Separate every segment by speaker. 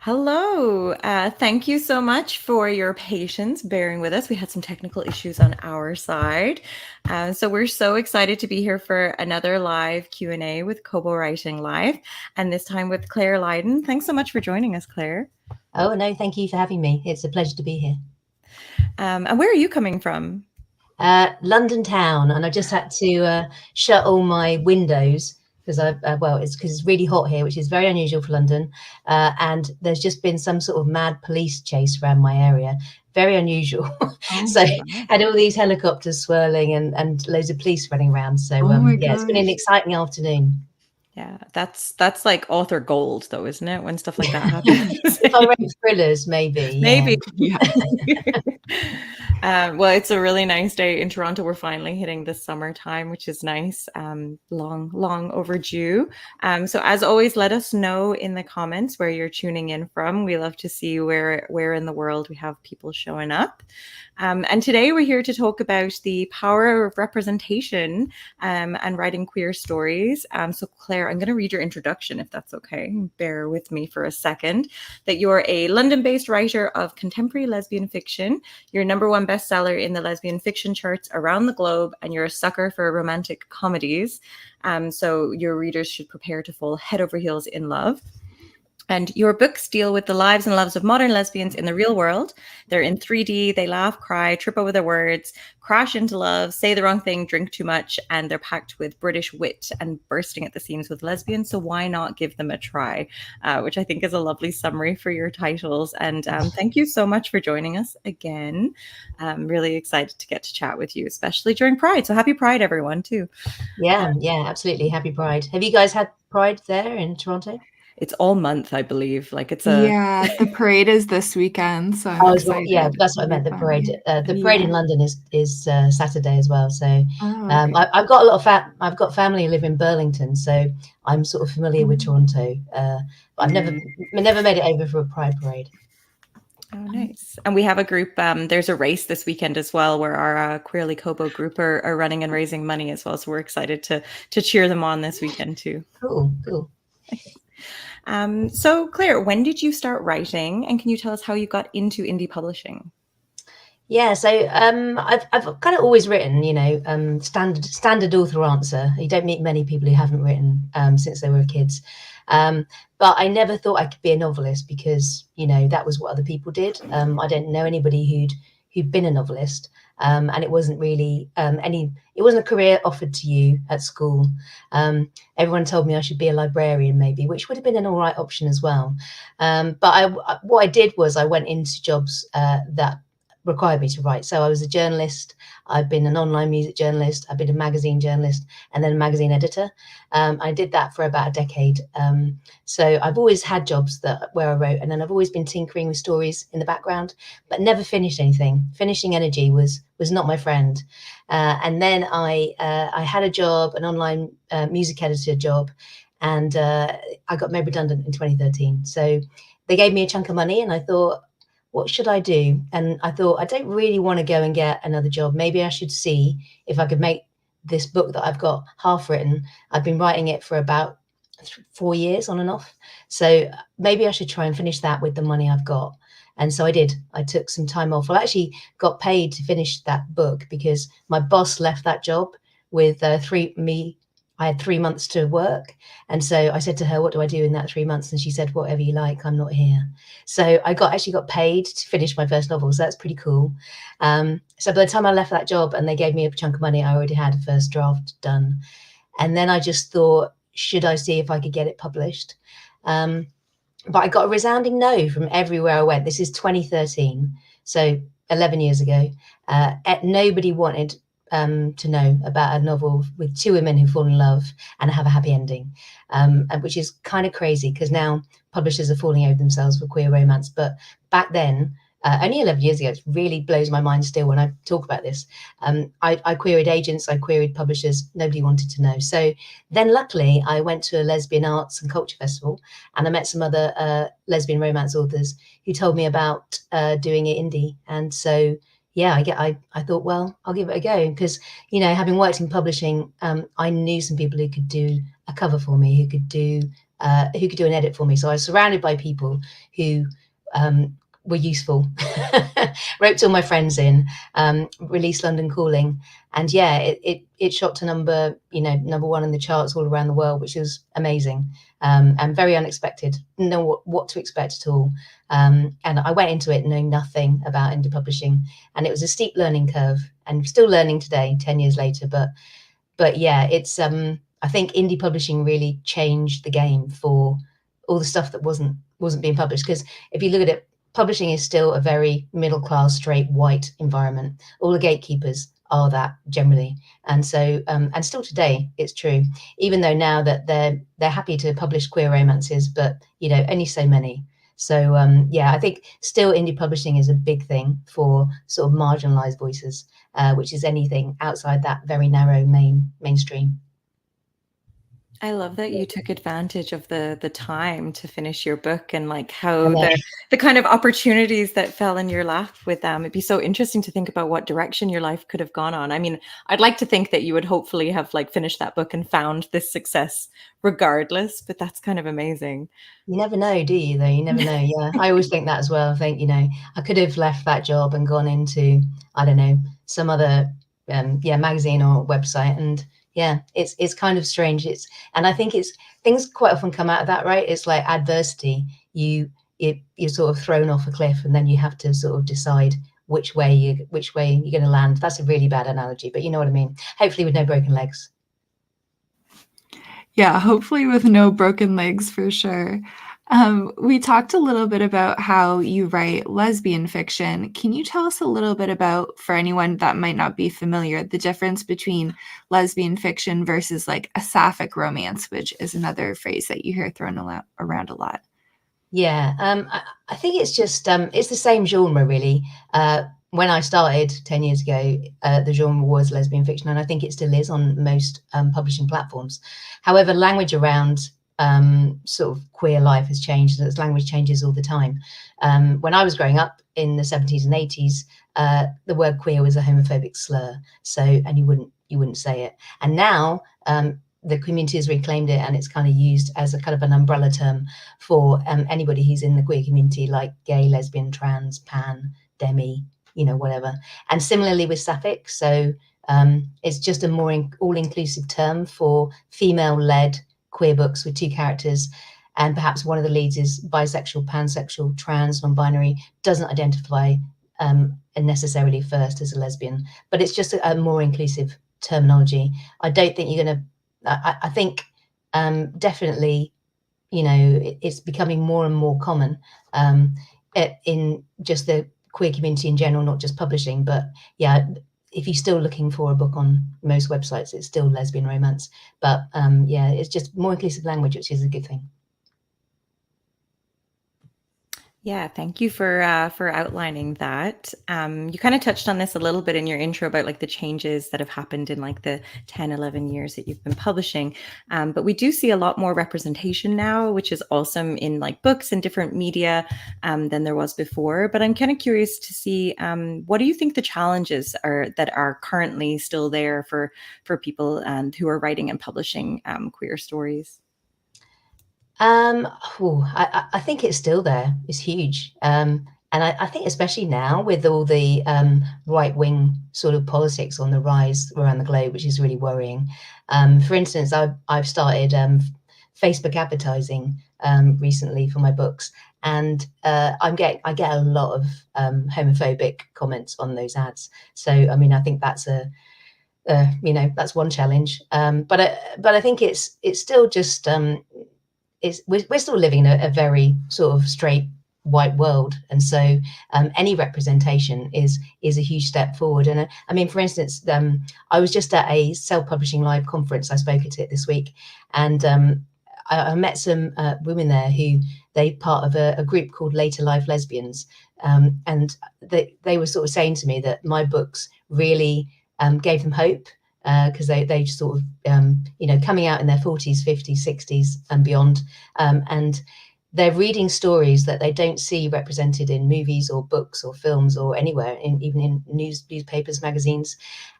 Speaker 1: Hello. Thank you so much for your patience bearing with us. We had some technical issues on our side. So we're so excited to be here for another live Q&A with Kobo Writing Life, and this time with Clare Lydon. Thanks so much for joining us, Clare.
Speaker 2: Oh, no, thank you for having me. It's a pleasure to be here.
Speaker 1: And where are you coming from?
Speaker 2: London town, and I just had to shut all my windows because it's really hot here, which is very unusual for London. And there's just been some sort of mad police chase around my area, very unusual. So had all these helicopters swirling and loads of police running around. So it's been an exciting afternoon.
Speaker 1: Yeah, that's like author gold, though, isn't it? When stuff like that happens.
Speaker 2: If I wrote thrillers, maybe.
Speaker 1: Maybe. Yeah. Well, it's a really nice day in Toronto. We're finally hitting the summertime, which is nice. Long overdue. So as always, let us know in the comments where you're tuning in from. We love to see where in the world we have people showing up. And today we're here to talk about the power of representation and writing queer stories. So Clare, I'm going to read your introduction, if that's okay. Bear with me for a second. That you're a London-based writer of contemporary lesbian fiction. You're #1 bestseller in the lesbian fiction charts around the globe, and you're a sucker for romantic comedies. So your readers should prepare to fall head over heels in love. And your books deal with the lives and loves of modern lesbians in the real world. They're in 3D, they laugh, cry, trip over their words, crash into love, say the wrong thing, drink too much, and they're packed with British wit and bursting at the seams with lesbians. So why not give them a try? Which I think is a lovely summary for your titles. And thank you so much for joining us again. I'm really excited to get to chat with you, especially during Pride. So happy Pride, everyone, too.
Speaker 2: Yeah, absolutely. Happy Pride. Have you guys had Pride there in Toronto?
Speaker 1: It's all month, I believe. Like
Speaker 3: the parade is this weekend, so I'm excited.
Speaker 2: Yeah, that's what I meant. The parade, in London is Saturday as well. So
Speaker 3: okay.
Speaker 2: I've got a lot of I've got family who live in Burlington, so I'm sort of familiar with Toronto. But I've never made it over for a Pride parade.
Speaker 1: Oh, nice. And we have a group, there's a race this weekend as well, where our Queerly Kobo group are running and raising money as well. So we're excited to cheer them on this weekend too.
Speaker 2: Cool.
Speaker 1: So Clare, when did you start writing, and can you tell us how you got into indie publishing?
Speaker 2: Yeah, so I've kind of always written, standard author answer. You don't meet many people who haven't written since they were kids. But I never thought I could be a novelist because, that was what other people did. I don't know anybody who'd been a novelist. And it wasn't really it wasn't a career offered to you at school. Everyone told me I should be a librarian maybe, which would have been an all right option as well. But what I did was I went into jobs that required me to write. So I was a journalist. I've been an online music journalist. I've been a magazine journalist and then a magazine editor. I did that for about a decade. So I've always had jobs where I wrote, and then I've always been tinkering with stories in the background, but never finished anything. Finishing energy was not my friend. And then I had a job, an online music editor job, and I got made redundant in 2013. So they gave me a chunk of money, and I thought, what should I do? And I thought, I don't really want to go and get another job. Maybe I should see if I could make this book that I've got half written. I've been writing it for about 4 years on and off. So maybe I should try and finish that with the money I've got. And so I did. I took some time off. I actually got paid to finish that book because my boss left that job with I had 3 months to work. And so I said to her, what do I do in that 3 months? And she said, whatever you like, I'm not here. So I actually got paid to finish my first novel. So that's pretty cool. So by the time I left that job and they gave me a chunk of money, I already had a first draft done. And then I just thought, should I see if I could get it published? But I got a resounding no from everywhere I went. This is 2013, so 11 years ago. Nobody wanted to know about a novel with 2 women who fall in love and have a happy ending, which is kind of crazy because now publishers are falling over themselves for queer romance. But back then, only 11 years ago, it really blows my mind still when I talk about this. I queried agents, I queried publishers, nobody wanted to know. So then luckily I went to a lesbian arts and culture festival and I met some other lesbian romance authors who told me about doing it indie. And so yeah, I thought, well, I'll give it a go because, having worked in publishing, I knew some people who could do a cover for me, who could do who could do an edit for me. So I was surrounded by people who were useful. Roped all my friends in, released London Calling, and yeah, it shot to number one in the charts all around the world, which was amazing, and very unexpected. Didn't know what to expect at all, and I went into it knowing nothing about indie publishing, and it was a steep learning curve, and still learning today, 10 years later. But yeah, it's I think indie publishing really changed the game for all the stuff that wasn't being published, because if you look at it, publishing is still a very middle class, straight, white environment. All the gatekeepers are that generally, and so and still today it's true. Even though now that they're happy to publish queer romances, but only so many. So yeah, I think still indie publishing is a big thing for sort of marginalized voices, which is anything outside that very narrow mainstream.
Speaker 1: I love that you took advantage of the time to finish your book, and like how the kind of opportunities that fell in your lap with them. It'd be so interesting to think about what direction your life could have gone on. I mean, I'd like to think that you would hopefully have like finished that book and found this success regardless, but that's kind of amazing.
Speaker 2: You never know, do you, though? You never know. Yeah, I always think that as well. I think, I could have left that job and gone into, I don't know, some other magazine or website, and yeah, it's kind of strange. And I think things quite often come out of that, right? It's like adversity. You're sort of thrown off a cliff, and then you have to sort of decide which way you're going to land. That's a really bad analogy, but you know what I mean. Hopefully with no broken legs.
Speaker 3: Yeah, hopefully with no broken legs for sure. We talked a little bit about how you write lesbian fiction. Can you tell us a little bit about, for anyone that might not be familiar, the difference between lesbian fiction versus like a sapphic romance, which is another phrase that you hear thrown around a lot?
Speaker 2: Yeah, I think it's just it's the same genre really. When I started 10 years ago, the genre was lesbian fiction, and I think it still is on most publishing platforms. However, language around sort of queer life has changed, as language changes all the time. When I was growing up in the 70s and 80s, the word queer was a homophobic slur, and you wouldn't say it. And now the community has reclaimed it, and it's kind of used as a kind of an umbrella term for anybody who's in the queer community, like gay, lesbian, trans, pan, demi, whatever. And similarly with sapphic, so it's just a more all-inclusive term for female-led queer books with two characters, and perhaps one of the leads is bisexual, pansexual, trans, non-binary, doesn't identify necessarily first as a lesbian, but it's just a more inclusive terminology. I don't think you're going to, I think definitely, it's becoming more and more common in just the queer community in general, not just publishing. But yeah, if you're still looking for a book on most websites, it's still lesbian romance. But yeah, it's just more inclusive language, which is a good thing.
Speaker 1: Yeah, thank you for outlining that. You kind of touched on this a little bit in your intro about like the changes that have happened in like the 10, 11 years that you've been publishing. But we do see a lot more representation now, which is awesome in like books and different media than there was before. But I'm kind of curious to see what do you think the challenges are that are currently still there for people who are writing and publishing queer stories?
Speaker 2: I think it's still there. It's huge. And I think especially now with all the right-wing sort of politics on the rise around the globe, which is really worrying. For instance, I've started Facebook advertising recently for my books, and I get a lot of homophobic comments on those ads. So I mean, I think that's that's one challenge. But I think it's still just we're still living in a very sort of straight white world, and so any representation is a huge step forward. And I mean, for instance, I was just at a self-publishing live conference. I spoke at it this week, and I met some women there who they part of a group called Later Life Lesbians, and they were sort of saying to me that my books really gave them hope, because they just sort of coming out in their 40s, 50s, 60s and beyond, and they're reading stories that they don't see represented in movies or books or films or anywhere, even in newspapers, magazines,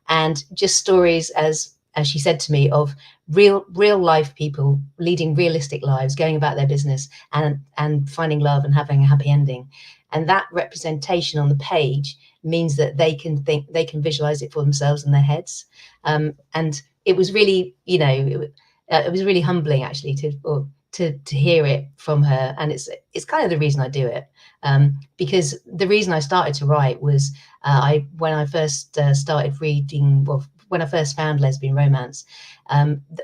Speaker 2: and just stories as as she said to me, of real life people leading realistic lives, going about their business and finding love and having a happy ending. And that representation on the page means that they can visualize it for themselves in their heads. And it was really, you know, it was really humbling actually to hear it from her. And it's kind of the reason I do it, because the reason I started to write was when I first started reading, well, when I first found lesbian romance,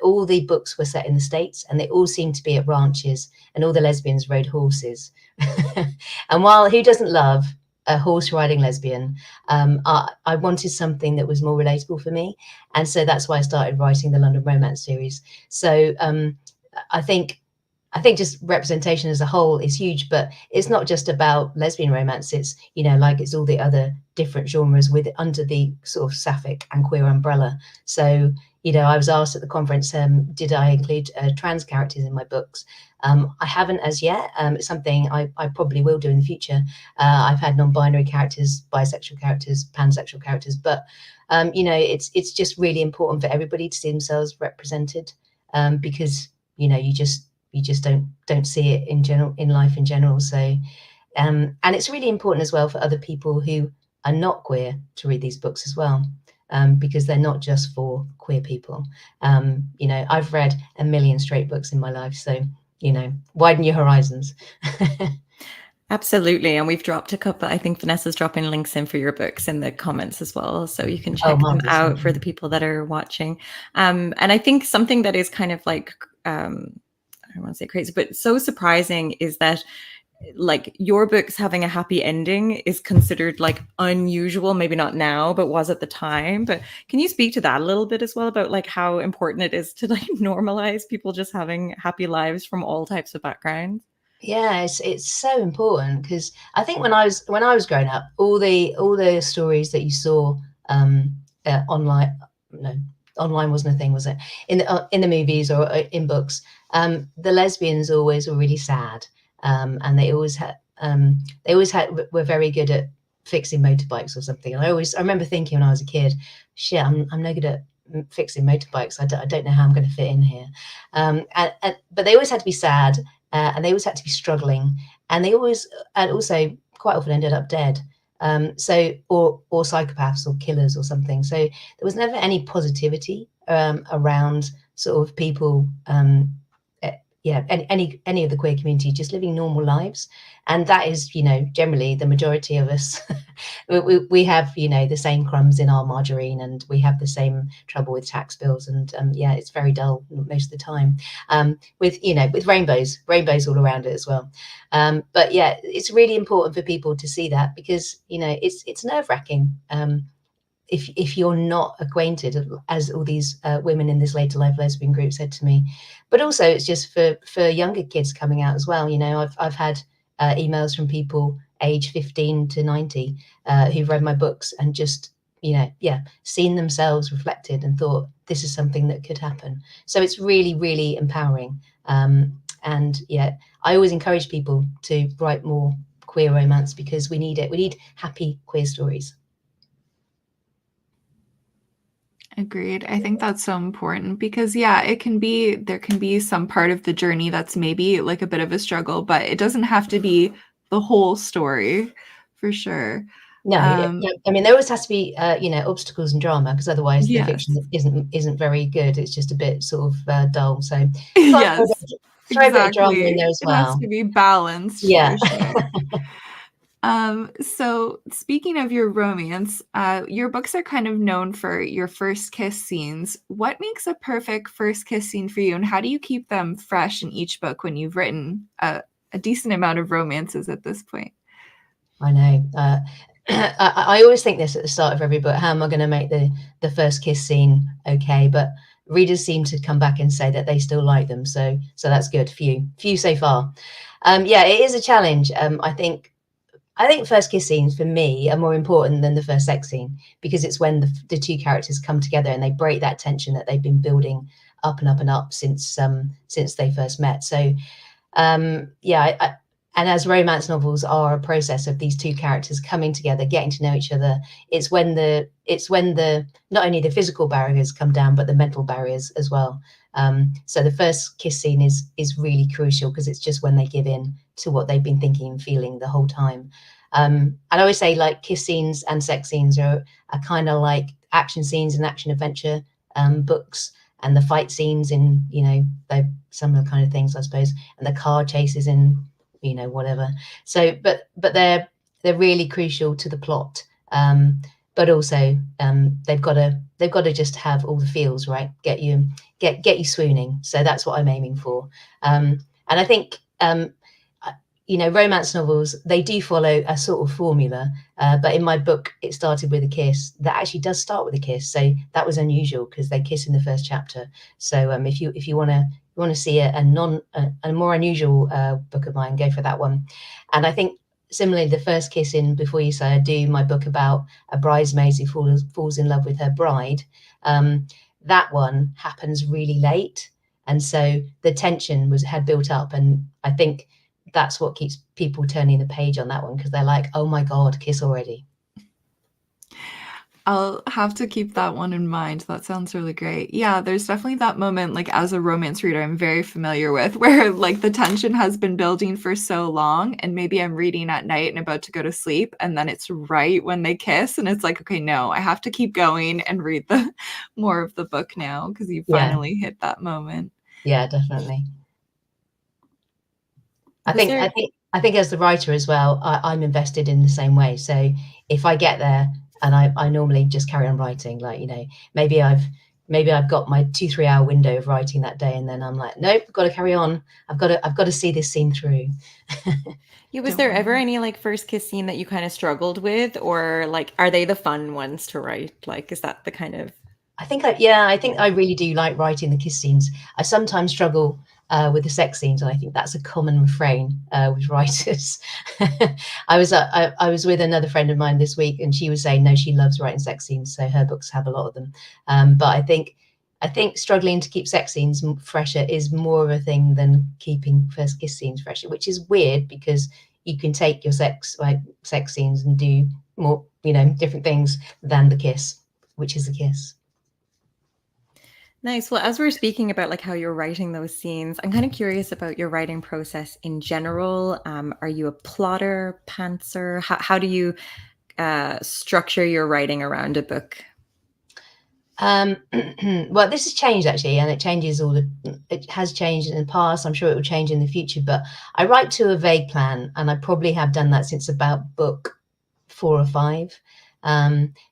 Speaker 2: all the books were set in the States, and they all seemed to be at ranches, and all the lesbians rode horses. And while who doesn't love a horse riding lesbian, I wanted something that was more relatable for me, and so that's why I started writing the London Romance series. So I think just representation as a whole is huge, but it's not just about lesbian romance. It's, you know, like it's all the other different genres under the sort of sapphic and queer umbrella. So, you know, I was asked at the conference, did I include trans characters in my books? I haven't as yet. It's something I probably will do in the future. I've had non-binary characters, bisexual characters, pansexual characters, but you know, it's just really important for everybody to see themselves represented, because, you know, you just don't see it in life in general. So and it's really important as well for other people who are not queer to read these books as well, because they're not just for queer people. You know, I've read a million straight books in my life, so, you know, widen your horizons.
Speaker 1: Absolutely. And we've dropped a couple, I think Vanessa's dropping links in for your books in the comments as well. So you can check them out for the people that are watching. And I think something that is kind of like, I don't want to say crazy, but so surprising is that like your books having a happy ending is considered like unusual, maybe not now, but was at the time. But can you speak to that a little bit as well, about like how important it is to like normalize people just having happy lives from all types of backgrounds?
Speaker 2: Yeah, it's so important, because I think when I was growing up, all the stories that you saw online, no, online wasn't a thing, was it? In the movies or in books, the lesbians always were really sad, and they always were very good at fixing motorbikes or something. And I remember thinking when I was a kid, shit, I'm no good at fixing motorbikes. I don't know how I'm going to fit in here. But they always had to be sad. And they always had to be struggling, and also quite often ended up dead. So or psychopaths or killers or something. So there was never any positivity around sort of people, any of the queer community just living normal lives. And that is, you know, generally the majority of us. we have, you know, the same crumbs in our margarine, and we have the same trouble with tax bills, and yeah, it's very dull most of the time, with, you know, with rainbows all around it as well. But yeah, it's really important for people to see that, because, you know, it's nerve-wracking if you're not acquainted, as all these women in this later life lesbian group said to me. But also it's just for younger kids coming out as well. You know, I've had emails from people age 15 to 90 who've read my books and just, you know, seen themselves reflected and thought this is something that could happen. So it's really, really empowering. And yeah, I always encourage people to write more queer romance, because we need it. We need happy queer stories.
Speaker 3: Agreed. I think that's so important, because yeah, there can be some part of the journey that's maybe like a bit of a struggle, but it doesn't have to be the whole story, for sure.
Speaker 2: No, I mean, there always has to be you know, obstacles and drama, because otherwise the fiction isn't very good. It's just a bit sort of dull. So
Speaker 3: yes,
Speaker 2: throw a bit of drama in there as well.
Speaker 3: It has to be balanced.
Speaker 2: Yeah.
Speaker 3: For sure. So speaking of your romance, your books are kind of known for your first kiss scenes. What makes a perfect first kiss scene for you, and how do you keep them fresh in each book when you've written a decent amount of romances at this point?
Speaker 2: I know. I always think this at the start of every book: how am I going to make the first kiss scene okay? But readers seem to come back and say that they still like them, so that's good. Few so far. Yeah, it is a challenge. I think first kiss scenes for me are more important than the first sex scene, because it's when the two characters come together and they break that tension that they've been building up and up and up since they first met. So yeah, as romance novels are a process of these two characters coming together, getting to know each other, it's when the not only the physical barriers come down, but the mental barriers as well. So the first kiss scene is really crucial, because it's just when they give in to what they've been thinking and feeling the whole time. And I always say, like, kiss scenes and sex scenes are kind of like action scenes in action adventure books, and the fight scenes in, you know, they're similar kind of things, I suppose, and the car chases in, you know, whatever. So but they're really crucial to the plot, but also they've got to just have all the feels right, get you swooning. So that's what I'm aiming for. And I think you know, romance novels, they do follow a sort of formula, but in my book it started with a kiss. That actually does start with a kiss, so that was unusual, because they kiss in the first chapter. So if you want to see a more unusual book of mine, go for that one. And I think similarly, the first kiss in Before You Say I Do, my book about a bridesmaid who falls in love with her bride, that one happens really late, and so the tension had built up, and I think that's what keeps people turning the page on that one, because they're like, oh my God, kiss already.
Speaker 3: I'll have to keep that one in mind. That sounds really great. Yeah, there's definitely that moment, like, as a romance reader, I'm very familiar with, where like the tension has been building for so long, and maybe I'm reading at night and about to go to sleep, and then it's right when they kiss, and it's like, okay, no, I have to keep going and read the more of the book now, because you finally hit that moment.
Speaker 2: Yeah, definitely. I think as the writer as well, I'm invested in the same way. So if I get there, and I normally just carry on writing, like, you know, maybe I've got my 2-3 hour window of writing that day, and then I'm like, nope, I've got to carry on. I've got to see this scene through.
Speaker 1: Yeah, was there ever any like first kiss scene that you kind of struggled with, or like, are they the fun ones to write? Like, is that the kind of...
Speaker 2: I think I really do like writing the kiss scenes. I sometimes struggle with the sex scenes, and I think that's a common refrain with writers. I was with another friend of mine this week, and she was saying, no, she loves writing sex scenes, so her books have a lot of them. But I think struggling to keep sex scenes fresher is more of a thing than keeping first kiss scenes fresher, which is weird, because you can take your sex scenes and do more, you know, different things than the kiss, which is the kiss.
Speaker 1: Nice. Well, as we're speaking about like how you're writing those scenes, I'm kind of curious about your writing process in general. Are you a plotter, pantser? How do you structure your writing around a book?
Speaker 2: Well, this has changed actually, and it has changed in the past. I'm sure it will change in the future, but I write to a vague plan, and I probably have done that since about book 4 or 5.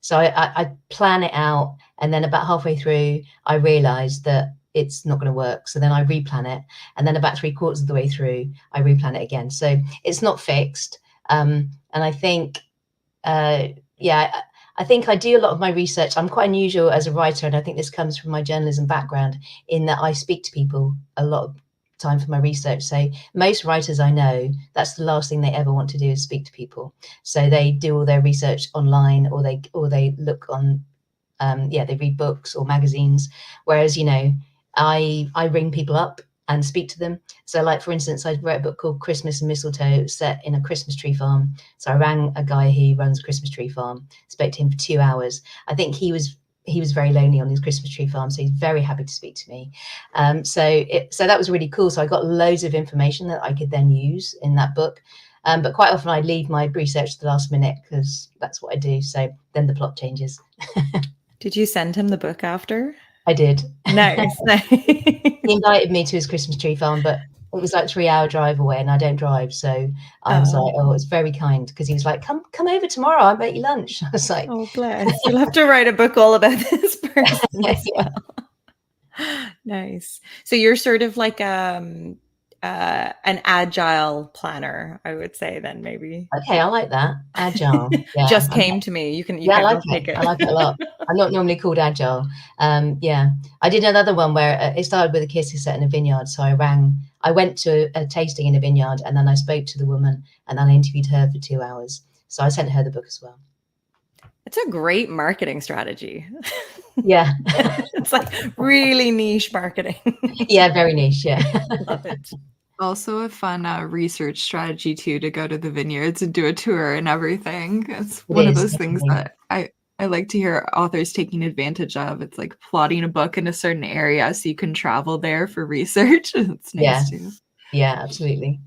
Speaker 2: So I plan it out, and then about halfway through, I realized that it's not going to work. So then I replan it, and then about 3/4 of the way through, I replan it again. So it's not fixed. And I think, I think I do a lot of my research. I'm quite unusual as a writer, and I think this comes from my journalism background, in that I speak to people a lot of time for my research. So most writers I know, that's the last thing they ever want to do, is speak to people. So they do all their research online, or they look on they read books or magazines, whereas, you know, I ring people up and speak to them. So, like, for instance, I wrote a book called Christmas and Mistletoe, set in a Christmas tree farm. So I rang a guy who runs a Christmas tree farm, spoke to him for 2 hours. I think he was very lonely on his Christmas tree farm, so he's very happy to speak to me. So that was really cool. So I got loads of information that I could then use in that book. But quite often I leave my research to the last minute, because that's what I do. So then the plot changes.
Speaker 1: Did you send him the book after?
Speaker 2: I did.
Speaker 1: Nice.
Speaker 2: He invited me to his Christmas tree farm, but it was like 3-hour drive away, and I don't drive. So I was like, oh, it's very kind, because he was like, come over tomorrow, I'll make you lunch. I was like,
Speaker 1: oh, bless. You'll have to write a book all about this person as well. Nice. So you're sort of like an agile planner, I would say, then, maybe.
Speaker 2: Okay, I like that. Agile. Yeah.
Speaker 1: Just came to me. You can
Speaker 2: I like it. I like it a lot. I'm not normally called agile. I did another one where it started with a kiss set in a vineyard. So I went to a tasting in a vineyard, and then I spoke to the woman, and then I interviewed her for 2 hours. So I sent her the book as well.
Speaker 1: It's a great marketing strategy.
Speaker 2: Yeah.
Speaker 1: It's like really niche marketing.
Speaker 2: Yeah, very niche. Yeah.
Speaker 1: Love it.
Speaker 3: Also a fun research strategy too, to go to the vineyards and do a tour and everything. It's
Speaker 2: It
Speaker 3: one of
Speaker 2: is
Speaker 3: those things
Speaker 2: definitely.
Speaker 3: that I like to hear authors taking advantage of. It's like plotting a book in a certain area so you can travel there for research. It's
Speaker 2: Yeah,
Speaker 3: nice too.
Speaker 2: yeah, absolutely.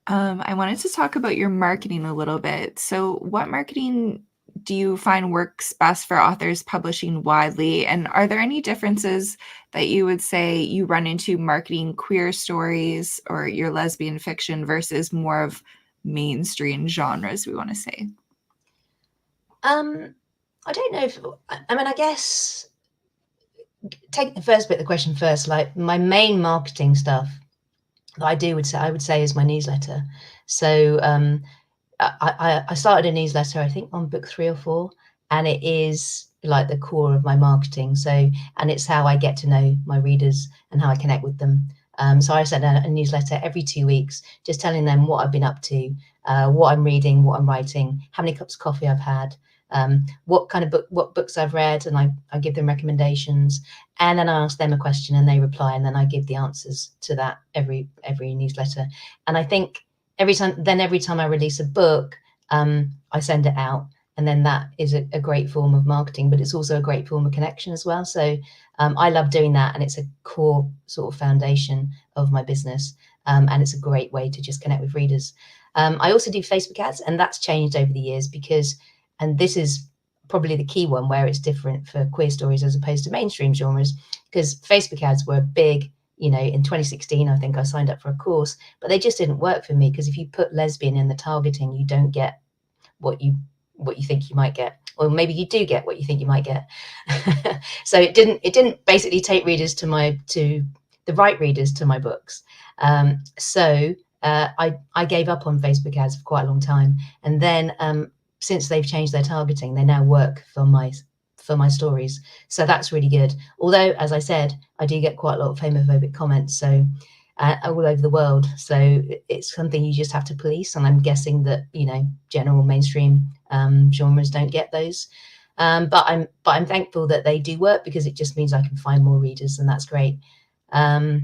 Speaker 3: I wanted to talk about your marketing a little bit. So, what marketing do you find works best for authors publishing widely? And are there any differences that you would say you run into marketing queer stories or your lesbian fiction versus more of mainstream genres, we want to say?
Speaker 2: I don't know if, I mean, I guess take the first bit of the question first. Like my main marketing stuff that I would say is my newsletter. So I started a newsletter, I think on book 3 or 4, and it is like the core of my marketing. So, and it's how I get to know my readers and how I connect with them. So I send a newsletter every 2 weeks, just telling them what I've been up to, what I'm reading, what I'm writing, how many cups of coffee I've had, what kind of what books I've read, and I give them recommendations, and then I ask them a question and they reply, and then I give the answers to that every newsletter. And I think every time I release a book, I send it out, and then that is a great form of marketing, but it's also a great form of connection as well. So I love doing that, and it's a core sort of foundation of my business, and it's a great way to just connect with readers. I also do Facebook ads, and that's changed over the years because, and this is probably the key one where it's different for queer stories as opposed to mainstream genres, because Facebook ads were big. You know, in 2016, I think I signed up for a course, but they just didn't work for me because if you put lesbian in the targeting, you don't get what you think you might get, or maybe you do get what you think you might get. So it didn't basically take readers to the right readers to my books. So I gave up on Facebook ads for quite a long time, and then since they've changed their targeting, they now work for my stories. So that's really good. Although, as I said, I do get quite a lot of homophobic comments, so all over the world. So it's something you just have to police. And I'm guessing that, you know, general mainstream genres don't get those. But I'm thankful that they do work, because it just means I can find more readers, and that's great. I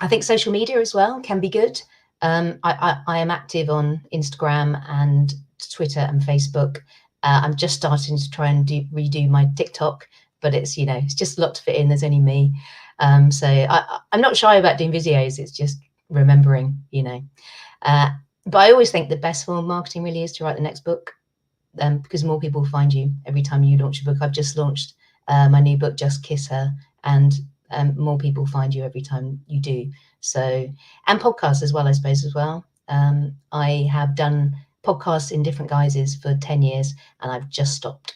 Speaker 2: think social media as well can be good. I am active on Instagram and Twitter and Facebook. I'm just starting to try and redo my TikTok, but it's, you know, it's just a lot to fit in. There's only me. So I'm not shy about doing videos. It's just remembering, you know. But I always think the best form of marketing really is to write the next book, because more people find you every time you launch a book. I've just launched my new book, Just Kiss Her, and more people find you every time you do. So, and podcasts as well, I suppose, as well. I have done podcasts in different guises for 10 years, and I've just stopped.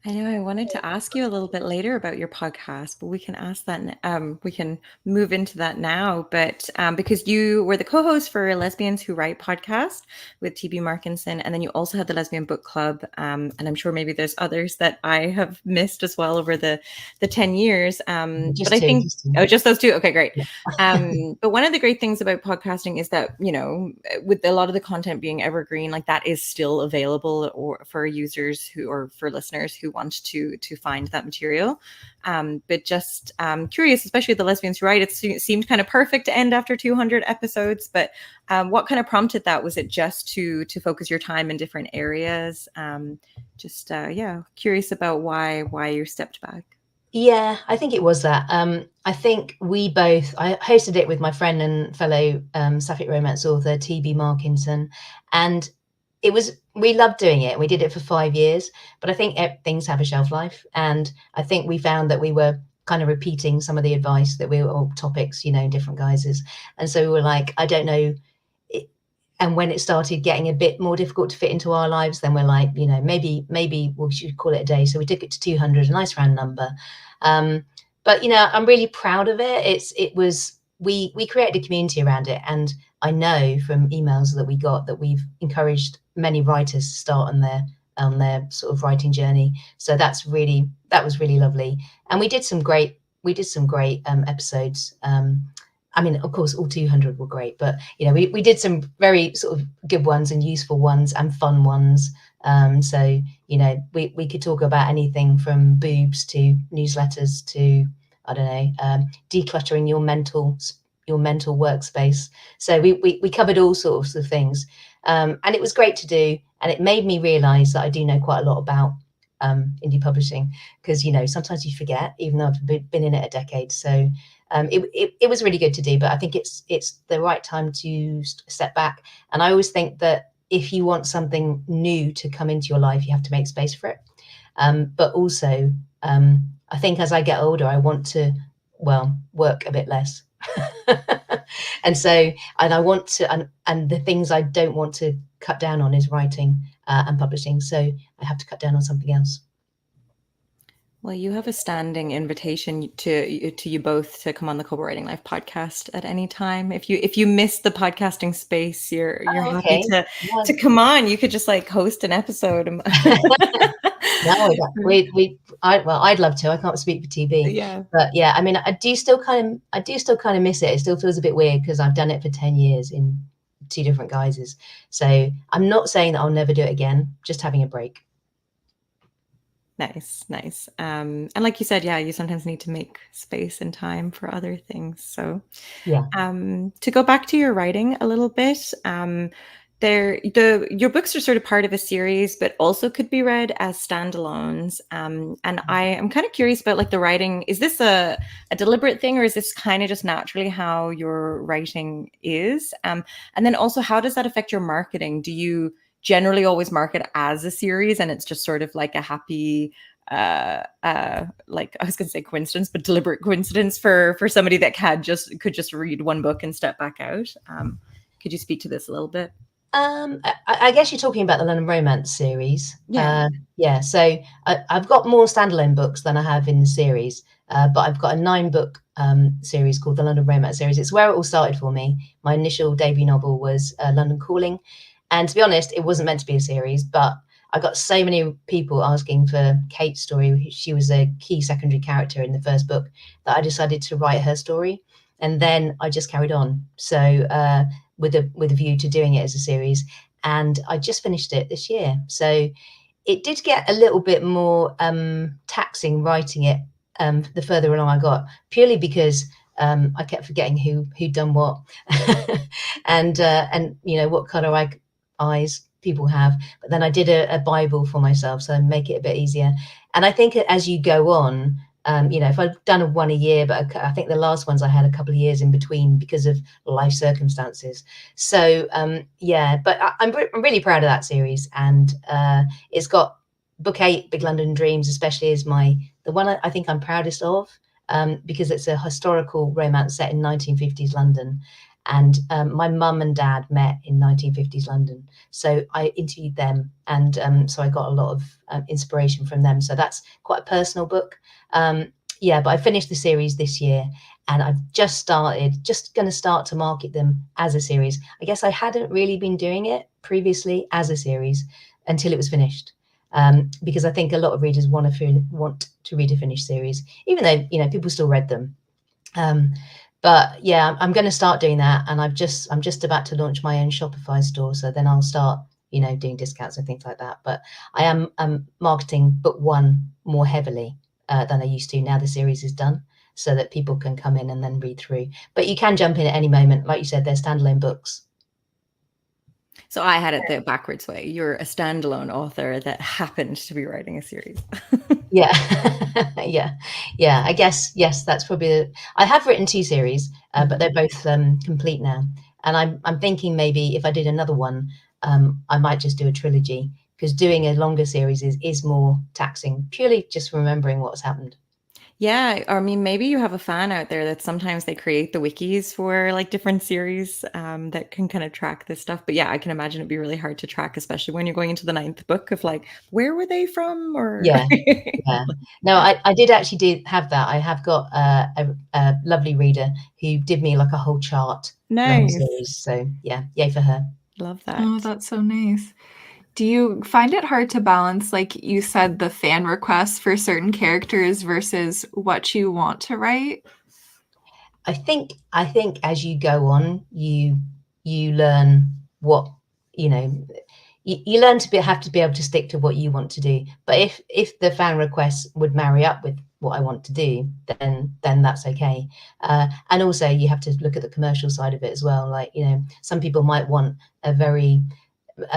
Speaker 1: I know I wanted to ask you a little bit later about your podcast, but we can ask that. We can move into that now. But because you were the co-host for Lesbians Who Write podcast with TB Markinson, and then you also had the Lesbian Book Club, and I'm sure maybe there's others that I have missed as well over the 10 years. But I think just those two. Okay, great. Yeah. But one of the great things about podcasting is that, you know, with a lot of the content being evergreen, like that is still available or for users who, or for listeners who want to find that material. But just curious, especially the Lesbians Who Write, it seemed kind of perfect to end after 200 episodes. But what kind of prompted that? Was it just to focus your time in different areas? Yeah, curious about why you stepped back.
Speaker 2: Yeah, I think it was that. I think I hosted it with my friend and fellow sapphic romance author, TB Markinson, and we loved doing it. We did it for 5 years, but I think things have a shelf life. And I think we found that we were kind of repeating some of the advice that or topics, you know, in different guises. And so we were like, I don't know. And when it started getting a bit more difficult to fit into our lives, then we're like, you know, maybe we should call it a day. So we took it to 200, a nice round number. But, you know, I'm really proud of it. We created a community around it. And I know from emails that we got that we've encouraged many writers to start on their sort of writing journey. So that was really lovely. And we did some great episodes. I mean, of course, all 200 were great, but, you know, we did some very sort of good ones and useful ones and fun ones. So, you know, we could talk about anything from boobs to newsletters to I don't know, decluttering your mental workspace. So we covered all sorts of things, and it was great to do, and it made me realize that I do know quite a lot about indie publishing, because sometimes you forget, even though I've been in it a decade. So it was really good to do, but I think it's the right time to step back. And I always think that if you want something new to come into your life, you have to make space for it. But also, I think as I get older, I want to, work a bit less. and I want to, and the things I don't want to cut down on is writing and publishing. So I have to cut down on something else.
Speaker 1: Well, you have a standing invitation to you both to come on the Kobo Writing Life podcast at any time. If you miss the podcasting space, you're happy to come on. You could just like host an episode.
Speaker 2: No, I'd love to. I can't speak for TV.
Speaker 1: Yeah.
Speaker 2: But yeah, I mean, I do still kind of miss it. It still feels a bit weird because I've done it for 10 years in 2 different guises. So I'm not saying that I'll never do it again, just having a break.
Speaker 1: Nice. And like you said, yeah, you sometimes need to make space and time for other things. So
Speaker 2: yeah.
Speaker 1: To go back to your writing a little bit, your books are sort of part of a series, but also could be read as standalones. And I am kind of curious about like the writing. Is this a deliberate thing, or is this kind of just naturally how your writing is? And then also, how does that affect your marketing? Do you generally always market as a series, and it's just sort of like a happy like I was gonna say coincidence, but deliberate coincidence for somebody that could just read one book and step back out? Could you speak to this a little bit?
Speaker 2: I guess you're talking about the London Romance series.
Speaker 1: Yeah.
Speaker 2: So I've got more standalone books than I have in the series, but I've got a 9-book series called the London Romance series. It's where it all started for me. My initial debut novel was London Calling. And to be honest, it wasn't meant to be a series, but I got so many people asking for Kate's story. She was a key secondary character in the first book, that I decided to write her story. And then I just carried on. So with a view to doing it as a series. And I just finished it this year. So it did get a little bit more taxing writing it the further along I got, purely because I kept forgetting who'd done what and what colour eyes people have. But then I did a Bible for myself, so make it a bit easier. And I think as you go on, if I've done one a year, but I think the last ones I had a couple of years in between because of life circumstances. So but I'm really proud of that series, and it's got book 8, Big London Dreams, especially is the one I think I'm proudest of, because it's a historical romance set in 1950s London. And my mum and dad met in 1950s London. So I interviewed them, and so I got a lot of inspiration from them. So that's quite a personal book. But I finished the series this year, and I've just going to start to market them as a series. I guess I hadn't really been doing it previously as a series until it was finished. Because I think a lot of readers want to read a finished series, even though, people still read them. But yeah, I'm going to start doing that, and I'm just about to launch my own Shopify store. So then I'll start, doing discounts and things like that. But I am marketing book 1 more heavily than I used to now the series is done, so that people can come in and then read through. But you can jump in at any moment. Like you said, they're standalone books. So
Speaker 1: I had it the backwards way. You're a standalone author that happened to be writing a series.
Speaker 2: Yeah. I guess, yes, that's probably I have written 2 series, but they're both complete now. And I'm thinking maybe if I did another one, I might just do a trilogy, because doing a longer series is more taxing, purely just remembering what's happened.
Speaker 1: Yeah, I mean, maybe you have a fan out there that sometimes they create the wikis for like different series that can kind of track this stuff. But yeah, I can imagine it'd be really hard to track, especially when you're going into the 9th book of like, where were they from? Or
Speaker 2: yeah. No, I did actually have that. I have got a lovely reader who did me like a whole chart.
Speaker 1: Nice.
Speaker 2: Series. So yeah, yay for her.
Speaker 1: Love that.
Speaker 3: Oh, that's so nice. Do you find it hard to balance, like you said, the fan requests for certain characters versus what you want to write?
Speaker 2: I think as you go on, you learn what, you learn to have to be able to stick to what you want to do. But if the fan requests would marry up with what I want to do, then that's okay. And also you have to look at the commercial side of it as well. Like, you know, some people might want a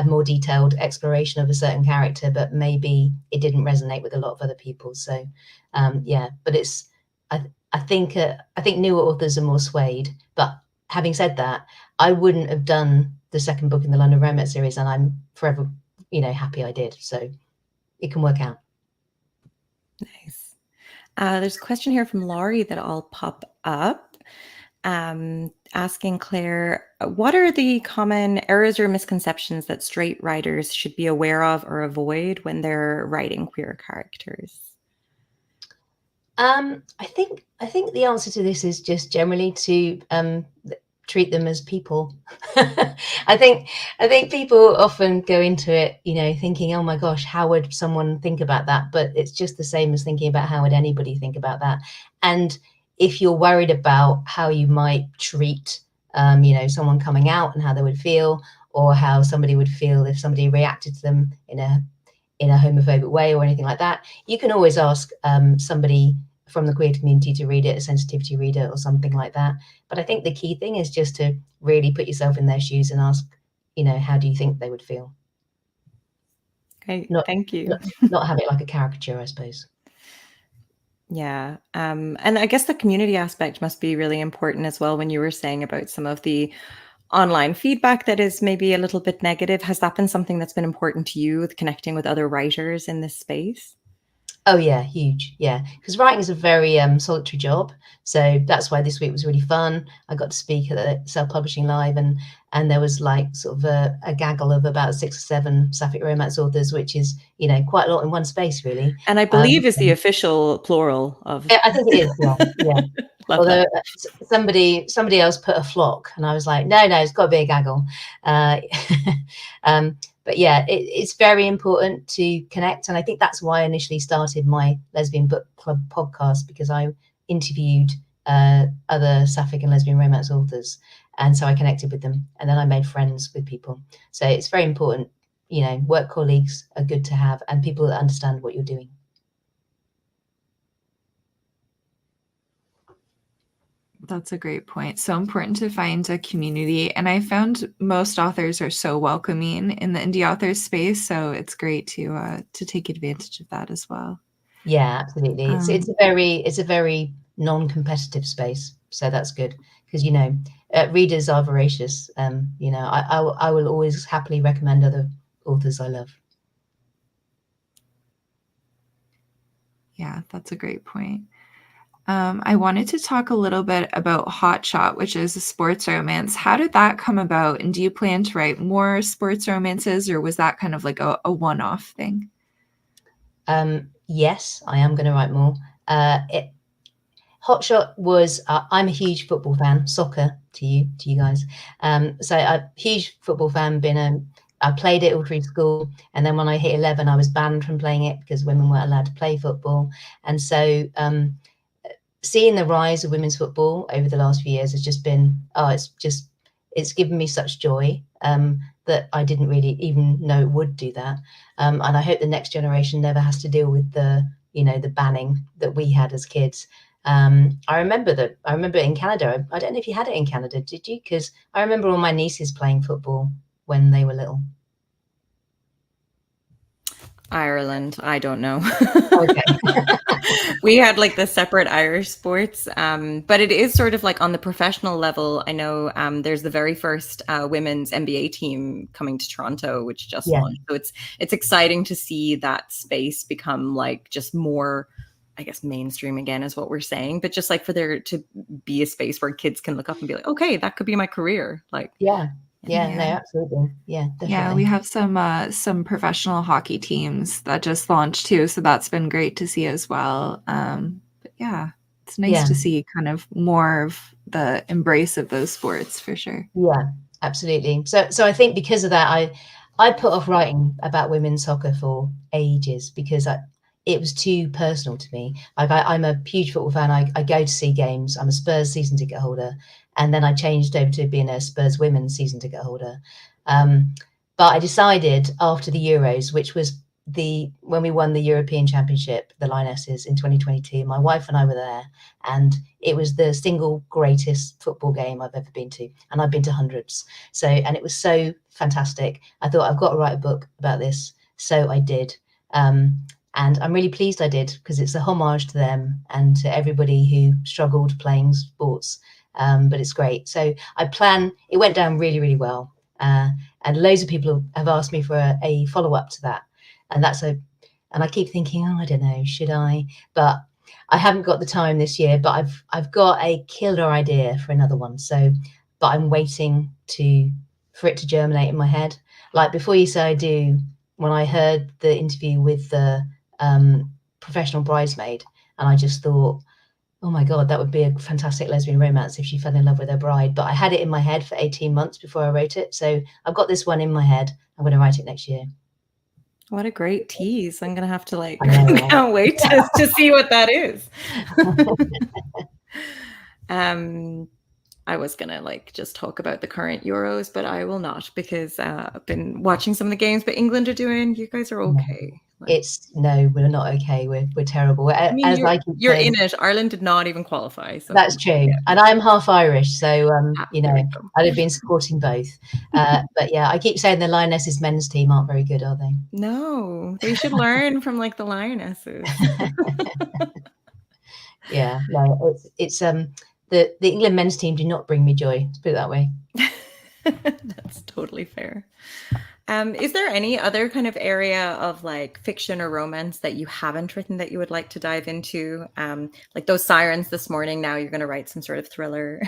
Speaker 2: more detailed exploration of a certain character, but maybe it didn't resonate with a lot of other people. So yeah, but I think newer authors are more swayed. But having said that, I wouldn't have done the second book in the London Romance series, and I'm forever, you know, happy I did. So it can work out.
Speaker 1: Nice. There's a question here from Laurie that I'll pop up, asking Claire, what are the common errors or misconceptions that straight writers should be aware of or avoid when they're writing queer characters?
Speaker 2: I think the answer to this is just generally to treat them as people. I think people often go into it, you know, thinking, oh my gosh, how would someone think about that? But it's just the same as thinking about how would anybody think about that. And if you're worried about how you might treat, you know, someone coming out and how they would feel, or how somebody would feel if somebody reacted to them in a homophobic way or anything like that, you can always ask somebody from the queer community to read it, a sensitivity reader or something like that. But I think the key thing is just to really put yourself in their shoes and ask, you know, how do you think they would feel?
Speaker 1: Okay, thank you.
Speaker 2: Not have it like a caricature, I suppose.
Speaker 1: Yeah. And I guess the community aspect must be really important as well when you were saying about some of the online feedback that is maybe a little bit negative. Has that been something that's been important to you with connecting with other writers in this space?
Speaker 2: Oh yeah, huge. Yeah, because writing is a very solitary job. So that's why this week was really fun. I got to speak at the Self-Publishing Live, and there was like sort of a gaggle of about 6 or 7 sapphic romance authors, which is, you know, quite a lot in one space, really.
Speaker 1: And I believe is the official plural of.
Speaker 2: I think it is. Yeah, yeah. Although
Speaker 1: that.
Speaker 2: somebody else put a flock, and I was like, no, it's got to be a gaggle. But yeah, it's very important to connect, and I think that's why I initially started my Lesbian Book Club podcast, because I interviewed other sapphic and lesbian romance authors, and so I connected with them, and then I made friends with people. So it's very important, you know, work colleagues are good to have, and people that understand what you're doing.
Speaker 3: That's a great point. So important to find a community. And I found most authors are so welcoming in the indie author space. So it's great to take advantage of that as well.
Speaker 2: Yeah, absolutely. It's a very non-competitive space. So that's good, because, you know, readers are voracious. You know, I will always happily recommend other authors I love.
Speaker 3: Yeah, that's a great point. I wanted to talk a little bit about Hot Shot, which is a sports romance. How did that come about? And do you plan to write more sports romances, or was that kind of like a one-off thing?
Speaker 2: Yes, I am going to write more. Hot Shot was, I'm a huge football fan, soccer to you guys. So I'm a huge football fan, I played it all through school. And then when I hit 11, I was banned from playing it because women weren't allowed to play football. And so seeing the rise of women's football over the last few years has just been, it's given me such joy that I didn't really even know it would do that. And I hope the next generation never has to deal with the banning that we had as kids. I remember in Canada. I don't know if you had it in Canada, did you? Because I remember all my nieces playing football when they were little.
Speaker 1: Ireland, I don't know.
Speaker 2: Okay.
Speaker 1: We had like the separate Irish sports, but it is sort of like on the professional level. I know there's the very first women's NBA team coming to Toronto, which just launched. So it's exciting to see that space become like just more, I guess, mainstream again is what we're saying, but just like for there to be a space where kids can look up and be like, okay, that could be my career. Like,
Speaker 2: no, absolutely. Yeah, definitely.
Speaker 3: Yeah, we have some professional hockey teams that just launched too, so that's been great to see as well. But yeah, it's nice to see kind of more of the embrace of those sports for sure.
Speaker 2: Yeah, absolutely. So I think because of that, I put off writing about women's soccer for ages because it was too personal to me. Like I'm a huge football fan. I go to see games. I'm a Spurs season ticket holder. And then I changed over to being a Spurs women's season ticket holder. But I decided after the Euros, which was when we won the European Championship, the Lionesses in 2022, my wife and I were there, and it was the single greatest football game I've ever been to, and I've been to hundreds. So, and it was so fantastic. I thought, I've got to write a book about this, so I did. And I'm really pleased I did, because it's a homage to them and to everybody who struggled playing sports. But it's great. So it went down really, really well. And loads of people have asked me for a follow-up to that. And and I keep thinking, I don't know, should I? But I haven't got the time this year, but I've got a killer idea for another one. So, but I'm waiting for it to germinate in my head. Like Before You Say I Do, when I heard the interview with the professional bridesmaid, and I just thought, oh my God, that would be a fantastic lesbian romance if she fell in love with her bride. But I had it in my head for 18 months before I wrote it. So I've got this one in my head. I'm going to write it next year.
Speaker 1: What a great tease. I'm going to have to
Speaker 2: I know, right?
Speaker 1: can't wait to see what that is. I was going to just talk about the current Euros, but I will not, because I've been watching some of the games, but England are doing, you guys are okay.
Speaker 2: No, we're not okay. We're terrible.
Speaker 1: I mean, you're in it. Ireland did not even qualify. So
Speaker 2: that's true. Yeah. And I'm half Irish, so you know, I'd have been supporting both. But yeah, I keep saying the Lionesses men's team aren't very good, are they?
Speaker 1: No, they should learn from the Lionesses.
Speaker 2: Yeah, no, it's the England men's team do not bring me joy. Let's put it that way.
Speaker 1: That's totally fair. Is there any other kind of area of fiction or romance that you haven't written that you would like to dive into? Like those sirens this morning, now you're going to write some sort of thriller.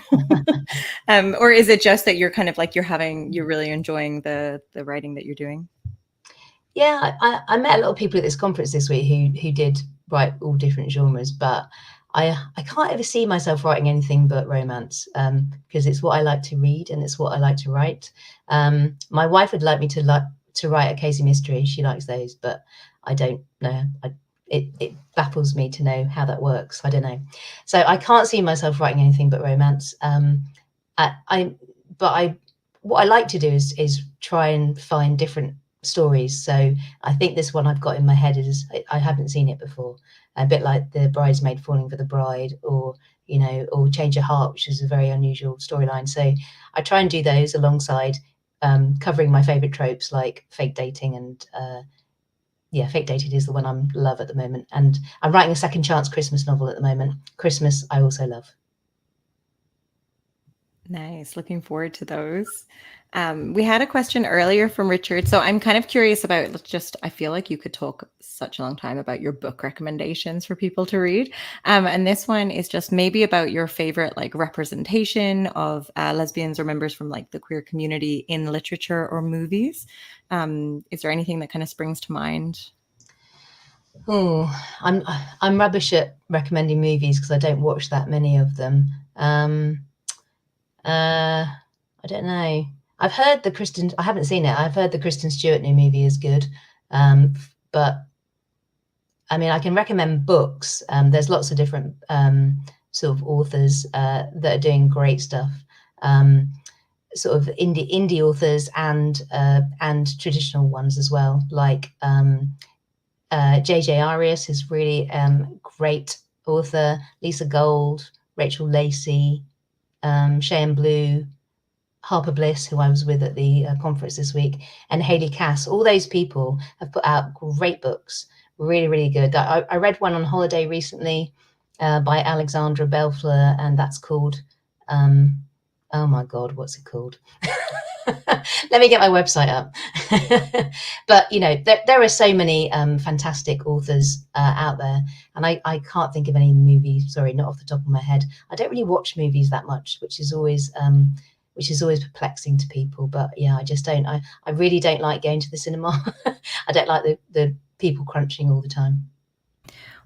Speaker 1: Or is it just that you're kind of you're really enjoying the writing that you're doing?
Speaker 2: Yeah, I met a lot of people at this conference this week who did write all different genres, but I can't ever see myself writing anything but romance, because it's what I like to read and it's what I like to write. My wife would like me to write a Casey mystery. She likes those, but I don't know. It baffles me to know how that works. I don't know. So I can't see myself writing anything but romance. What I like to do is try and find different stories. So I think this one I've got in my head I haven't seen it before. A bit like The Bridesmaid Falling for the Bride, or Change Your Heart, which is a very unusual storyline. So I try and do those alongside covering my favorite tropes like fake dating, and fake dating is the one I'm love at the moment. And I'm writing a second chance Christmas novel at the moment. Christmas I also love.
Speaker 1: Nice. Looking forward to those. We had a question earlier from Richard. So I'm kind of curious about I feel like you could talk such a long time about your book recommendations for people to read. And this one is just maybe about your favorite representation of lesbians or members from the queer community in literature or movies. Is there anything that kind of springs to mind?
Speaker 2: Oh, I'm rubbish at recommending movies because I don't watch that many of them. I don't know. I haven't seen it. I've heard the Kristen Stewart new movie is good. But I mean, I can recommend books. There's lots of different sort of authors that are doing great stuff. Sort of indie authors and traditional ones as well. Like J.J. Arias is really great author. Lisa Gold, Rachel Lacey, Cheyenne Blue, Harper Bliss, who I was with at the conference this week, and Hayley Cass. All those people have put out great books, really, really good. I read one on holiday recently by Alexandra Belfleur, and that's called, oh my God, what's it called? Let me get my website up. But, there are so many fantastic authors out there, and I can't think of any movies, sorry, not off the top of my head. I don't really watch movies that much, which is always perplexing to people. But yeah, I just don't. I really don't like going to the cinema. I don't like the people crunching all the time.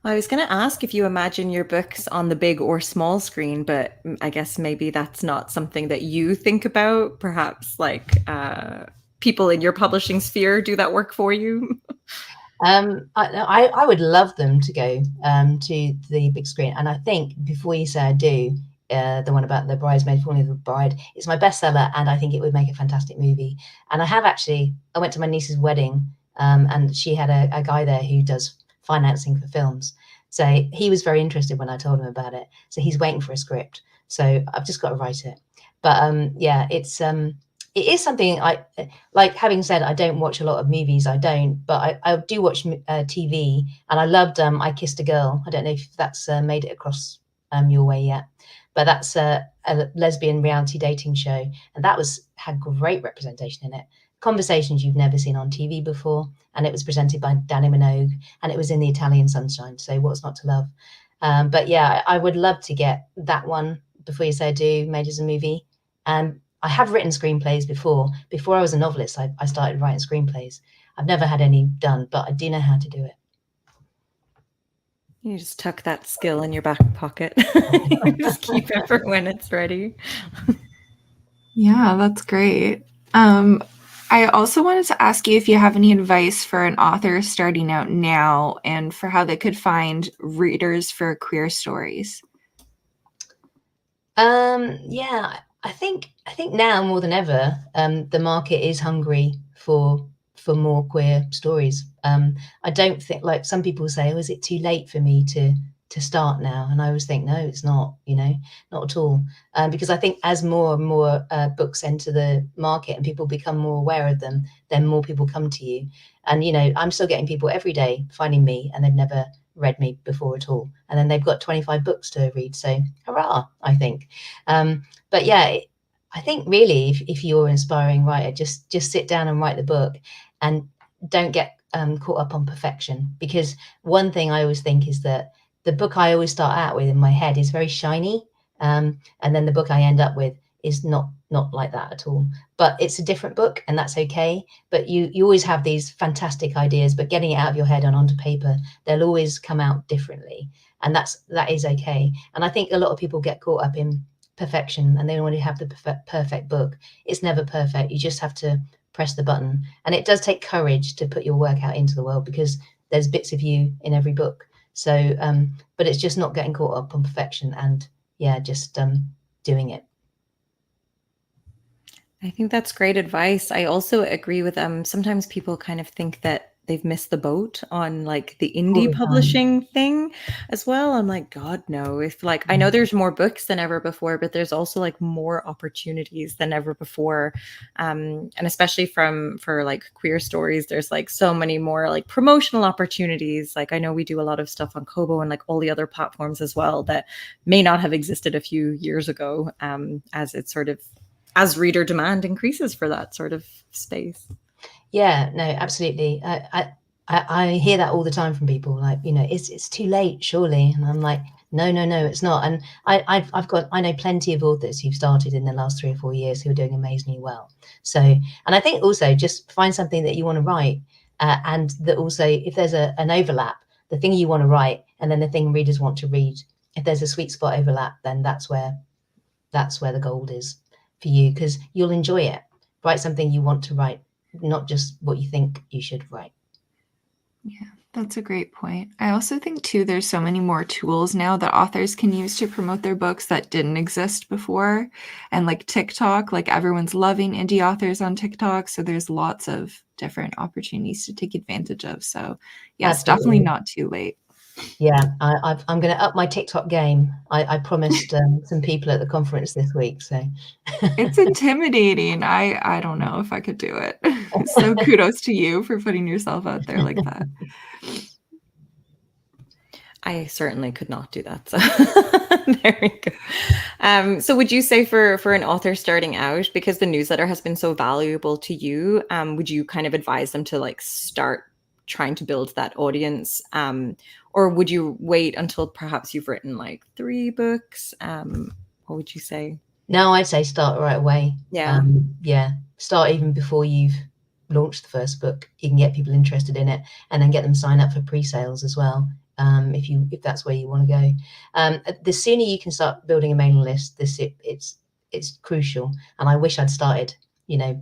Speaker 1: Well, I was going to ask if you imagine your books on the big or small screen, but I guess maybe that's not something that you think about. Perhaps people in your publishing sphere do that work for you.
Speaker 2: I would love them to go to the big screen, and I think Before You Say I Do, the one about the bridesmaid falling for the bride, is my bestseller, and I think it would make a fantastic movie. And I went to my niece's wedding and she had a guy there who does financing for films. So he was very interested when I told him about it. So he's waiting for a script. So I've just got to write it. But yeah, it is something I like. Having said I don't watch a lot of movies, but I do watch TV, and I loved I Kissed a Girl. I don't know if that's made it across your way yet, but that's a lesbian reality dating show, and that had great representation in it. Conversations you've never seen on TV before, and it was presented by Danny Minogue, and it was in the Italian sunshine. So what's not to love? But yeah, I would love to get that one, Before You Say I Do, made as a movie. I have written screenplays before. Before I was a novelist, I started writing screenplays. I've never had any done, but I do know how to do it.
Speaker 1: You just tuck that skill in your back pocket. Just keep it for when it's ready.
Speaker 3: Yeah, that's great. I also wanted to ask you if you have any advice for an author starting out now and for how they could find readers for queer stories.
Speaker 2: Yeah, I think now more than ever, the market is hungry for more queer stories. I don't think, like some people say, oh, is it too late for me to start now? And I always think, no, it's not, not at all. Because I think as more and more books enter the market and people become more aware of them, then more people come to you. And, I'm still getting people every day finding me, and they've never read me before at all. And then they've got 25 books to read. So hurrah, I think. But yeah, I think really if you're an inspiring writer, just sit down and write the book, and don't get caught up on perfection. Because one thing I always think is that the book I always start out with in my head is very shiny. And then the book I end up with is not like that at all. But it's a different book, and that's okay. But you always have these fantastic ideas, but getting it out of your head and onto paper, they'll always come out differently. And that is okay. And I think a lot of people get caught up in perfection, and they want to have the perfect book. It's never perfect. You just have to press the button. And it does take courage to put your work out into the world, because there's bits of you in every book. So, but it's just not getting caught up on perfection, and just doing it.
Speaker 1: I think that's great advice. I also agree with sometimes people kind of think that they've missed the boat on like the indie publishing thing as well. I'm like, God, no. If like, I know there's more books than ever before, but there's also like more opportunities than ever before. And especially for like queer stories, there's like so many more like promotional opportunities. Like I know we do a lot of stuff on Kobo and like all the other platforms as well that may not have existed a few years ago, as reader demand increases for that sort of space.
Speaker 2: Yeah, no, absolutely. I hear that all the time from people, like, it's too late, surely. And I'm like, no, it's not. And I know plenty of authors who've started in the last 3 or 4 years who are doing amazingly well. So, and I think also just find something that you want to write, and that also, if there's an overlap, the thing you want to write and then the thing readers want to read, if there's a sweet spot overlap, then that's where the gold is for you, because you'll enjoy it. Write something you want to write, not just what you think you should write.
Speaker 3: Yeah, that's a great point. I also think too, there's so many more tools now that authors can use to promote their books that didn't exist before. And like TikTok, like everyone's loving indie authors on TikTok. So there's lots of different opportunities to take advantage of. So yeah, it's definitely not too late.
Speaker 2: Yeah, I'm going to up my TikTok game. I promised some people at the conference this week. So
Speaker 3: it's intimidating. I don't know if I could do it. So kudos to you for putting yourself out there like that.
Speaker 1: I certainly could not do that. So there we go. So would you say for an author starting out, because the newsletter has been so valuable to you, would you kind of advise them to like start trying to build that audience? Or would you wait until perhaps you've written like 3 books? What would you say?
Speaker 2: No, I'd say start right away.
Speaker 1: Yeah.
Speaker 2: Start even before you've launched the first book. You can get people interested in it, and then get them sign up for pre-sales as well. If that's where you want to go. The sooner you can start building a mailing list, it's crucial. And I wish I'd started,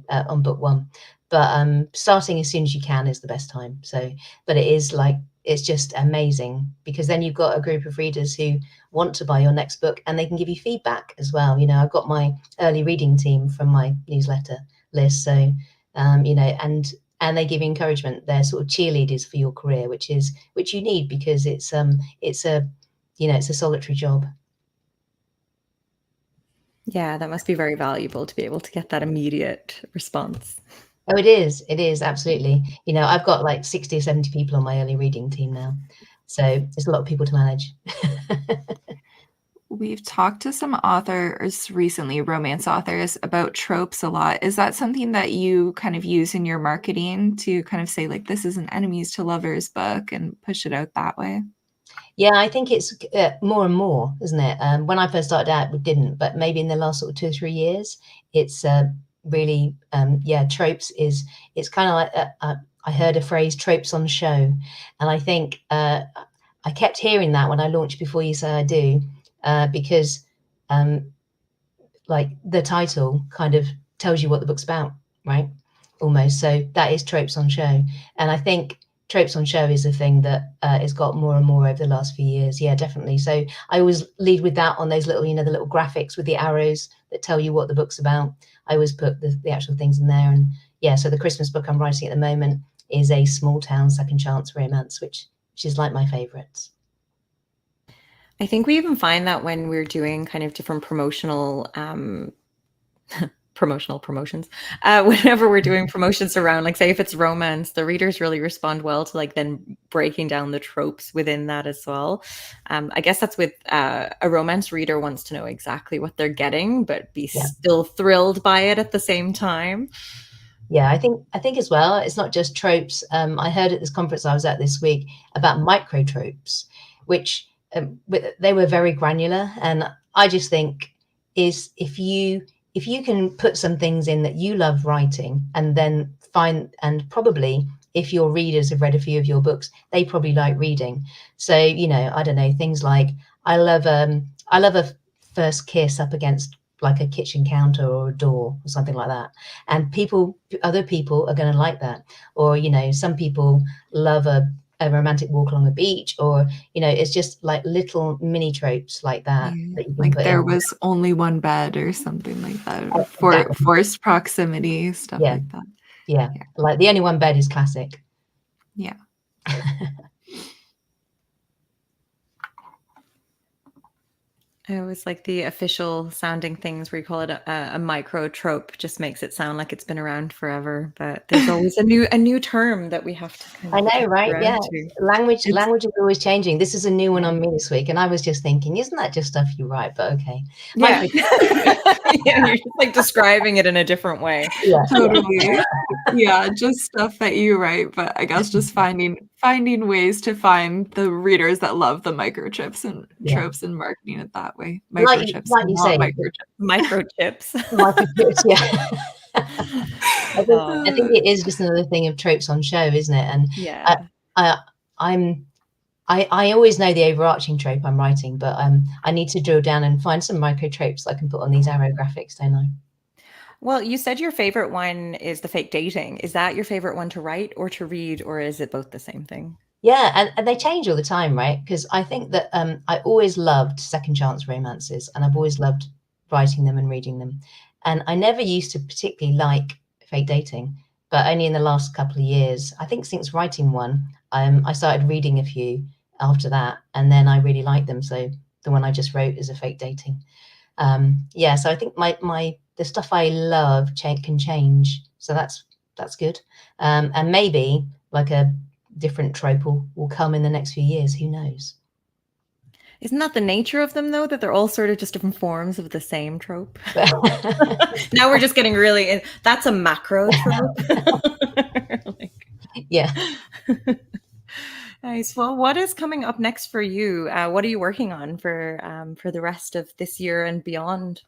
Speaker 2: on book 1. But starting as soon as you can is the best time. So, but it's just amazing, because then you've got a group of readers who want to buy your next book, and they can give you feedback as well. I've got my early reading team from my newsletter list. So, and and they give you encouragement. They're sort of cheerleaders for your career, which you need, because it's a it's a solitary job.
Speaker 1: Yeah, that must be very valuable to be able to get that immediate response.
Speaker 2: Oh, it is absolutely. I've got like 60 or 70 people on my early reading team now, so it's a lot of people to manage.
Speaker 3: We've talked to some authors recently, romance authors, about tropes a lot. Is that something that you kind of use in your marketing to kind of say, like, this is an enemies to lovers book and push it out that way?
Speaker 2: Yeah, I think it's more and more, isn't it? When I first started out, we didn't, but maybe in the last sort of 2 or 3 years, it's really, tropes it's kind of like, I heard a phrase, tropes on show. And I think I kept hearing that when I launched Before You Say I Do, because like the title kind of tells you what the book's about, right? Almost. So that is tropes on show. And I think tropes on show is a thing that has got more and more over the last few years. Yeah, definitely. So I always lead with that on those little, the little graphics with the arrows that tell you what the book's about. I always put the actual things in there. And yeah, so the Christmas book I'm writing at the moment is a small town second chance romance, which is like my favorites.
Speaker 1: I think we even find that when we're doing kind of different promotional promotions, whenever we're doing promotions around, like, say if it's romance, the readers really respond well to like then breaking down the tropes within that as well. I guess that's with a romance reader wants to know exactly what they're getting, but be still thrilled by it at the same time.
Speaker 2: Yeah, I think as well, it's not just tropes. I heard at this conference I was at this week about micro tropes, which they were very granular. And I just think is if you can put some things in that you love writing, and then and probably if your readers have read a few of your books, they probably like reading. So, I don't know, things like I love a first kiss up against like a kitchen counter or a door or something like that. And other people are going to like that. Or, some people love a romantic walk along a beach, or, it's just like little mini tropes like that.
Speaker 3: Yeah.
Speaker 2: That you can
Speaker 3: Like
Speaker 2: put
Speaker 3: there
Speaker 2: in.
Speaker 3: was only one bed or something like that. Or
Speaker 2: Exactly.
Speaker 3: forced proximity, stuff
Speaker 2: Yeah.
Speaker 3: like that.
Speaker 2: Yeah. Like the only one bed is classic.
Speaker 3: Yeah.
Speaker 1: I always like the official sounding things where you call it a micro trope. Just makes it sound like it's been around forever, but there's always a new term that we have to kind
Speaker 2: I
Speaker 1: of
Speaker 2: know,
Speaker 1: get
Speaker 2: right?
Speaker 1: around
Speaker 2: Yeah.
Speaker 1: to.
Speaker 2: Language is always changing. This is a new one
Speaker 1: Yeah.
Speaker 2: on me this week. And I was just thinking, isn't that just stuff you write? But okay.
Speaker 1: Yeah. Yeah, you're just like describing it in a different way.
Speaker 2: Yeah.
Speaker 3: Totally. Yeah, just stuff that you write, but I guess just finding ways to find the readers that love the microchips and tropes and marketing it that way. Microchips,
Speaker 2: like you say,
Speaker 1: Microchips.
Speaker 2: microchips, yeah. I think it is just another thing of tropes on show, isn't it? And
Speaker 1: Yeah.
Speaker 2: I always know the overarching trope I'm writing, but I need to drill down and find some micro tropes I can put on these arrow graphics, don't I?
Speaker 1: Well, you said your favorite one is the fake dating. Is that your favorite one to write or to read, or is it both the same thing?
Speaker 2: Yeah, and they change all the time, right? Because I think that I always loved second chance romances, and I've always loved writing them and reading them. And I never used to particularly like fake dating, but only in the last couple of years, I think since writing one, I started reading a few after that, and then I really liked them. So the one I just wrote is a fake dating. Yeah, so I think the stuff I love can change. So that's good. And maybe like a different trope will come in the next few years. Who knows?
Speaker 1: Isn't that the nature of them, though, that they're all sort of just different forms of the same trope? Now we're just getting really in. That's a macro trope.
Speaker 2: Yeah.
Speaker 1: Nice. Well, what is coming up next for you? What are you working on for the rest of this year and beyond?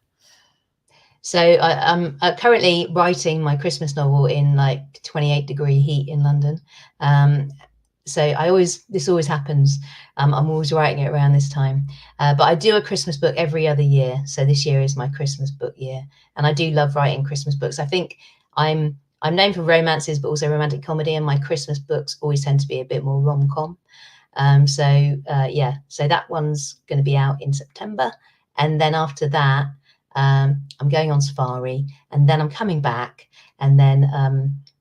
Speaker 1: So
Speaker 2: I'm currently writing my Christmas novel in like 28-degree heat in London. So this always happens. I'm always writing it around this time. But I do a Christmas book every other year. So this year is my Christmas book year. And I do love writing Christmas books. I think I'm known for romances, but also romantic comedy. And my Christmas books always tend to be a bit more rom-com. So that one's going to be out in September. And then after that, I'm going on safari, and then I'm coming back. And then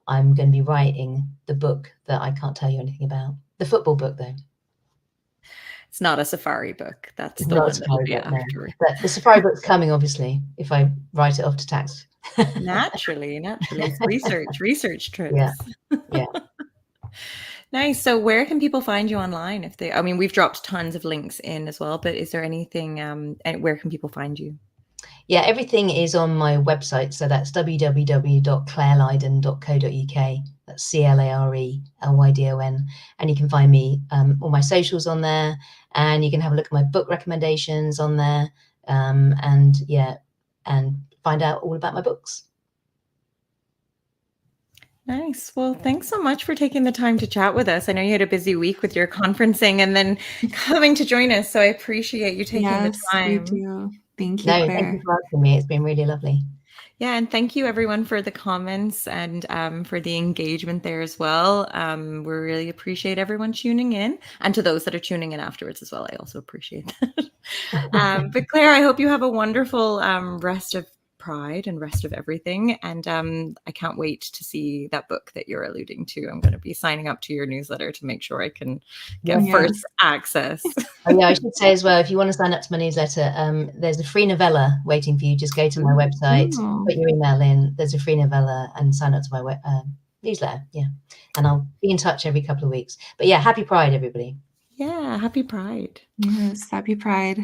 Speaker 2: I'm going to be writing the book that I can't tell you anything about. The football book, though.
Speaker 1: It's not a safari book. That's
Speaker 2: It's
Speaker 1: the
Speaker 2: not a
Speaker 1: one that'll
Speaker 2: safari
Speaker 1: be
Speaker 2: book, no.
Speaker 1: afterwards.
Speaker 2: But the safari book's coming, obviously, if I write it off to tax.
Speaker 1: Naturally. It's research trips.
Speaker 2: Yeah.
Speaker 1: Nice. So where can people find you online if they, I mean, we've dropped tons of links in as well, but is there anything, and where can people find you?
Speaker 2: Yeah, everything is on my website. So that's www.clarelydon.co.uk. That's CLARELYDON. And you can find me, all my socials on there, and you can have a look at my book recommendations on there, and find out all about my books.
Speaker 1: Nice. Well, thanks so much for taking the time to chat with us. I know you had a busy week with your conferencing and then coming to join us. So I appreciate you taking the time.
Speaker 3: We do. Thank you,
Speaker 2: No,
Speaker 3: Claire.
Speaker 2: thank you for asking me. It's been really lovely.
Speaker 1: Yeah, and thank you everyone for the comments and for the engagement there as well. We really appreciate everyone tuning in, and to those that are tuning in afterwards as well. I also appreciate that. But Claire, I hope you have a wonderful rest of Pride and rest of everything. And I can't wait to see that book that you're alluding to. I'm going to be signing up to your newsletter to make sure I can get first access.
Speaker 2: Oh, yeah, I should say as well, if you want to sign up to my newsletter, there's a free novella waiting for you. Just go to my website, put your email in. There's a free novella and sign up to my newsletter. Yeah. And I'll be in touch every couple of weeks. But yeah, happy Pride, everybody.
Speaker 1: Yeah, happy Pride.
Speaker 3: Yes, happy Pride.